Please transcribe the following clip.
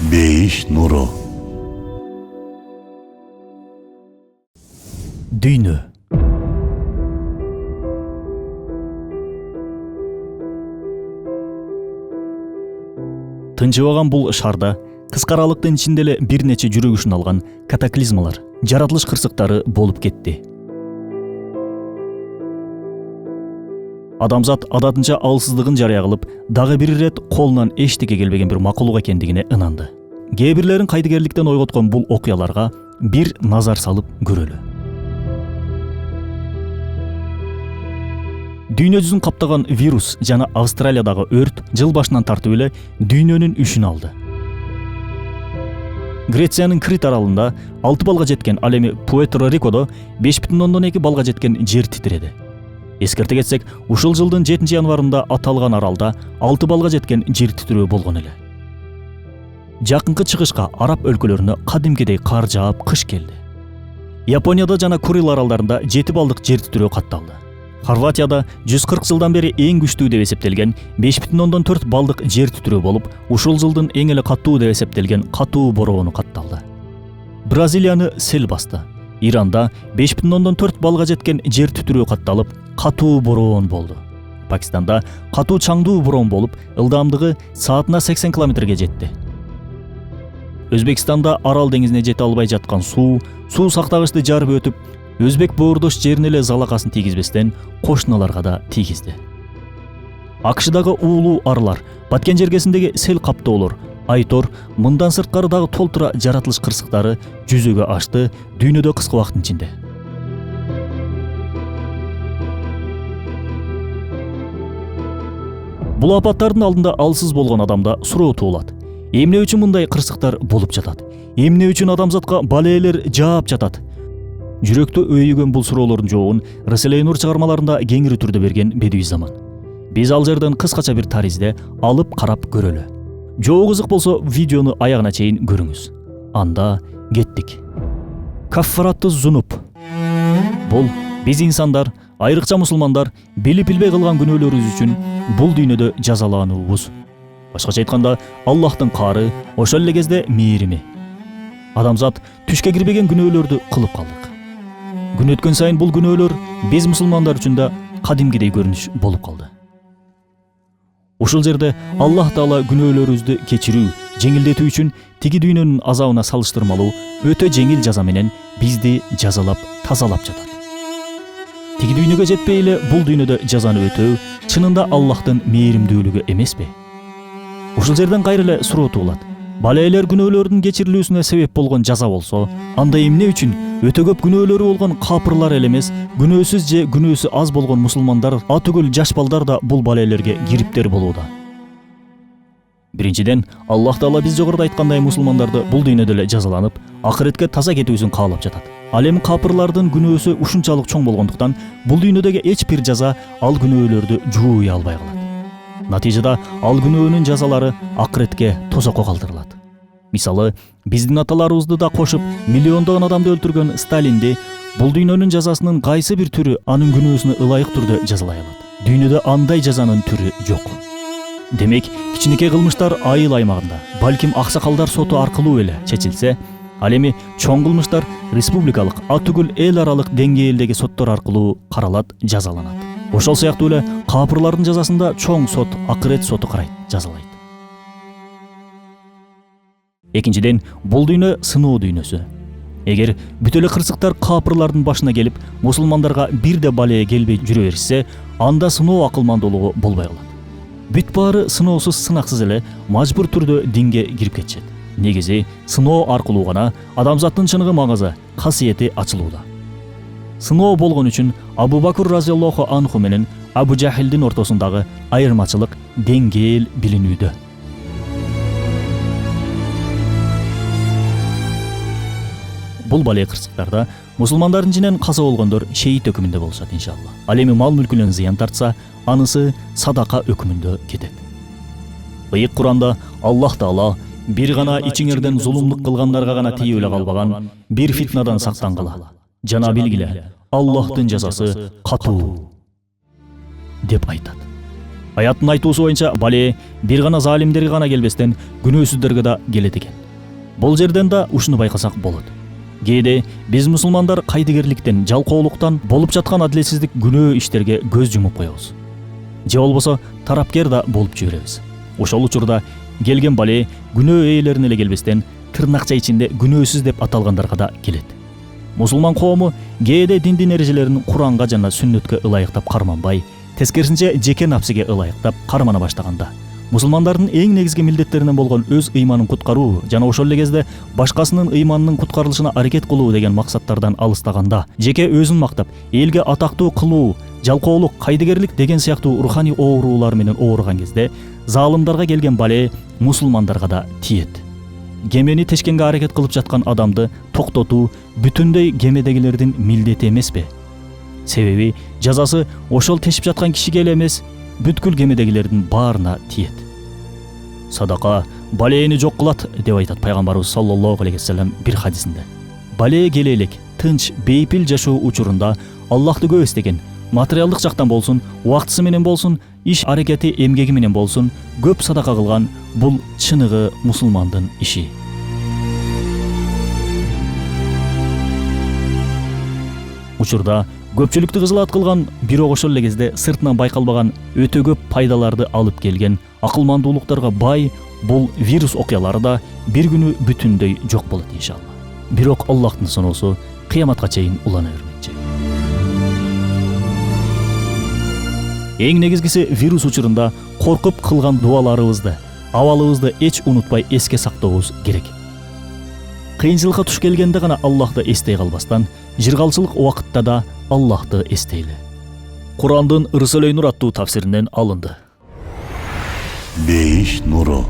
Бейиш нуру. Дүйнө. Тынчыбаган бул шарда кыска аралыктын ичинде эле бир нече жүрөгүшүн алган катаклизмалар, жаратылыш кырсыктары болуп кетти. Адамзат адатынча алсыздыгын жарыя кылып, дагы бир ирет колунан эчтеке келбеген бир макулук экендигине ынанды. Кээ бирлерин кайдыгерликтен ойготкон бул окуяларга бир назар салып көрөлү. Дүйнө жүзүн каптаган вирус жана Австралиядагы өрт жыл башынан тартып эле дүйнөнүн үшүн алды. Грециянын Крит аралында 6 балга жеткен, ал эми Пуэрто-Рикодо 5,2 балга жеткен жер титиреди. Эскерте кетсек, ушул жылдын 7 январында аталган аралда 6 балга жеткен жер титирөө болгон эле. Жакынкы чыгышка араб өлкөлөрүнө кадимкидей кар жаап, кыш келди. Японияда жана Курил аралдарында 7 балдык жер титирөө катталды. Хорватияда 140 жылдан бери эң күчтүү деп эсептелген 5,4 балдык жер титирөө болуп, ушул жылдын эң эле катуу деп эсептелген катуу бороону катталды. Бразилияны сел басты. Иранда 5,4 балга жеткен жер титирөө катталып, катуу бороон болду. Пакистанда катуу чаңдуу бороон болуп, ылдамдыгы саатына 80 километрге жетти. Өзбекстанда Арал деңизине жете албай жаткан суу сактагычты жарып өтүп, Өзбек боордош жерине эле залакасын тийгизбестен кошуналарга да тийгизди. АКШдагы уулуу арылар, Баткен жергесиндеги сел каптоолор, айтор, мындан сырткары дагы толтура жаратылыш кырсыктары жүзөгө ашты дүйнөдө кыска убакыттын ичинде. Бул апаттардын алдында алсыз болгон адамда суроо туулат. Эмне үчүн мындай кырсыктар болуп жатат? Эмне үчүн адамзатка балээлер жаап жатат? Жүрөктө өйүгөн бул суроолордун жообун Расселейнур чыгармаларында кеңири түрдө берген Бедуизаман. Биз ал жерден кыскача бир таризде алып карап көрөлү. Жообу кызык болсо, видеону аягына чейин көрүңүз. Анда кеттик. Каффаратту зунуп. Бул биз инсандар, айрыкча мусулмандар билип билбей кылган күнөөлөрүбүз үчүн бул дүйнөдө жазалануубуз. Башкача айтканда, Аллахтын каары, ошол эле кезде мээрими. Адамзат түшкө кирбеген күнөөлөрдү кылып калдык. Күн өткөн сайын бул күнөөлөр биз мусулмандар үчүн да кадимкидей көрүнүш болуп калды. Ушул жерде Аллах Таала күнөөлөрүбүздү кечирүү, жеңилдетүү үчүн тиги дүйнөнүн азабына салыштырмалуу өтө жеңил жаза менен бизди жазалап, тазалап жатат. Тиги дүйнөгө жетпей эле бул дүйнөдө жазаны өтөө чынында Аллахтын мээримдүүлүгү эмеспи? Ушул жерден кайра эле суроо туулат. Балээлер күнөөлөрдүн кечирилүүсүнө себеп болгон жаза болсо, анда эмне үчүн өтө көп күнөөлөрү болгон капырлар эле эмес, күнөөсүз же күнөөсү аз болгон мусулмандар, атүгүл жаш балдар да бул балээлерге кириптер болууда? Биринчиден, Аллах Таала биз жогоруда айткандай мусулмандарды бул дүйнөдө эле жазаланып, акыретке таза кетүүсүн каалап жатат. Ал эми капырлардын күнөөсү ушунчалык чоң болгондуктан, бул дүйнөдөгү эч бир жаза ал күнөөлөрдү жууй албай калат. Натыйжада ал күнөөнүн жазалары акыретке тозокко калтырылат. Мисалы, биздин аталарыбызды да кошуп миллиондогон адамды өлтүргөн Сталинди бул дүйнөнүн жазасынын кайсы бир түрү анын күнөөсүнө ылайык түрдө жазалай алат? Дүйнөдө андай жазанын түрү жок. Демек, кичинекей кылмыштар айыл аймагында, балким аксакалдар соту аркылуу эле чечилсе, ал эми чоң кылмыштар республикалык, атүгүл эл аралык деңгээлдеги соттор аркылуу каралат, жазаланат. Ошол сыяктуу эле капырлардын жазасында чоң сот, акырет соту карайт, жазалайт. Экинчиден, бул дүйнө сыноо дүйнөсү. Эгер бүт эле кырсыктар капырлардын башына келип, мусулмандарга бир да балее келбей жүрө беришсе, анда сыноо акылмандуулугу болбой калат. Бүт баары сыноосуз, сынаксыз эле мажбур түрдө динге кирип кетишет. Негизи, сыноо аркылуу гана адамзаттын чыныгы маңызы, касиети ачылууда. Сыноо болгон үчүн Абу Бакр разияллаху анху менен Абу Жахилдин ортосундагы айырмачылык деңгээл билинүүдө. Бул бале кырсыктарда мусулмандардын ичинен каза болгондор шейит өкүмүндө болушат иншалла. Ал эми мал мүлкүнөн зыян тартса, анысы садака өкүмүндө кетет. Быйык Куранда Аллах Таала бир гана ичиңерден зулумдук кылгандарга гана тийип эле калбаган, бир фитнадан сактангыла. Жана билгиле, Аллахтын жазасы катуу деп айтат. Аяттын айтуусу боюнча бале бир гана залимдерге гана келбестен күнөөсүздөргө да келет экен. Бул жерден да ушуну байкасак болот. Кээде биз мусулмандар кайдыгерликтен, жалкоолуктан, болуп жаткан адилетсиздик күнөө иштерге көз жумуп коебуз. Же болбосо тарапкер да болуп жиберебиз. Ошол учурда келген бале күнөө ээлерине эле келбестен тырнакча ичинде күнөөсүз деп аталгандарга да келет. Мусулман коому кээде диндин эрежелерин Куранга жана сүннөткө ылайыктап карманбай, тескерисинче жеке напсиге ылайыктап кармана баштаганда, мусулмандардын эң негизги милдеттеринен болгон өз ыйманын куткаруу жана ошол эле кезде башкасынын ыйманынын куткарылышына аракет кылуу деген максаттардан алыстаганда, жеке өзүн мактап, элге атактуу кылуу, жалкоолук, кайдыгерлик деген сыяктуу руханий оорулар менен ооруган кезде, залымдарга келген бале мусулмандарга да тиет. Кемени тешкенге аракет кылып жаткан адамды токтотуу бүтүндөй кемедегилердин милдети эмеспи? Себеби жазасы ошол тешип жаткан кишиге эле эмес, бүткүл кемедегилердин баарына тиет. Садака балээни жок кылат деп айтат пайгамбарыбыз саллаллаху алейхи вассалам бир хадисинде. Балээ келе элек, тынч, бейпил жашоо учурунда Аллахты көп эстеген, материалдык жактан болсун, убактысы менен болсун, иш аракети эмгеги менен болсун, көп садака кылган бул чыныгы мусулмандын иши. Учурда көпчүлүктү кызылат кылган, бирок ошол эле кезде сыртынан байкалбаган өтө көп пайдаларды алып келген акылмандуулуктарга бай бул вирус окуялары да бир күнү бүтүндөй жок болот иншалла. Бирок Аллахтын соноосу кыяматка чейин улана бермекчи. Эң негизгиси вирус учурунда коркуп кылган дуаларыбызды, абалыбызды эч унутпай эске сактообуз керек. Кыйынчылыкка туш келгенде гана Аллахты эстей калбастан, жыргалчылык убакытта да Аллахты эстейли. Курандын Рысөлөй Нур аттуу тафсиринен алынды. Бейиш нуру.